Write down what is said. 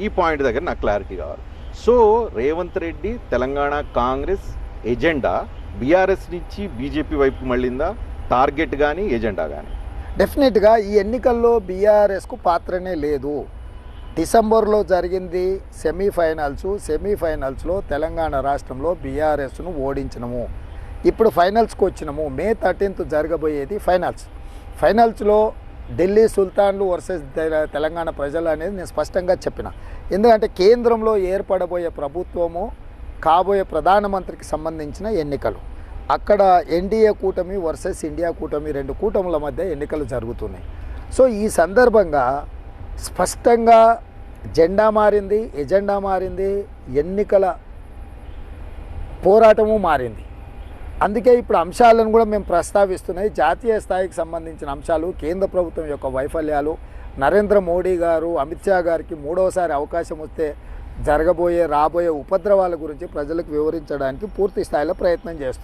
ఈ పాయింట్ దగ్గర నాకు క్లారిటీ కావాలి. So Revanth Reddy Telangana Congress agenda BRS నుంచి బీజేపీ వైపు మళ్ళిందా, టార్గెట్ కానీ ఎజెండా కానీ? డెఫినెట్గా ఈ ఎన్నికల్లో బీఆర్ఎస్కు పాత్రనే లేదు. డిసెంబర్లో జరిగింది సెమీఫైనల్స్లో తెలంగాణ రాష్ట్రంలో బీఆర్ఎస్ను ఓడించినము. ఇప్పుడు ఫైనల్స్కి వచ్చినాము. మే 13th జరగబోయేది ఫైనల్స్లో ఢిల్లీ సుల్తాన్లు వర్సెస్ తెలంగాణ ప్రజలు అనేది నేను స్పష్టంగా చెప్పిన. ఎందుకంటే కేంద్రంలో ఏర్పడబోయే ప్రభుత్వము కాబోయే ప్రధానమంత్రికి సంబంధించిన ఎన్నికలు. అక్కడ ఎన్డీఏ కూటమి వర్సెస్ ఇండియా కూటమి, 2 కూటముల మధ్య ఎన్నికలు జరుగుతున్నాయి. సో ఈ సందర్భంగా స్పష్టంగా జెండా మారింది, ఎజెండా మారింది, ఎన్నికల పోరాటము మారింది. అందుకే ఇప్పుడు అంశాలను కూడా మేము ప్రస్తావిస్తున్నాయి. జాతీయ స్థాయికి సంబంధించిన అంశాలు, కేంద్ర ప్రభుత్వం యొక్క వైఫల్యాలు, నరేంద్ర మోడీ గారు అమిత్ షా గారికి 3వసారి అవకాశం వస్తే రాబోయే ఉపద్రవాల గురించి ప్రజలకు వివరించడానికి పూర్తి స్థాయిలో ప్రయత్నం చేస్తున్నాం.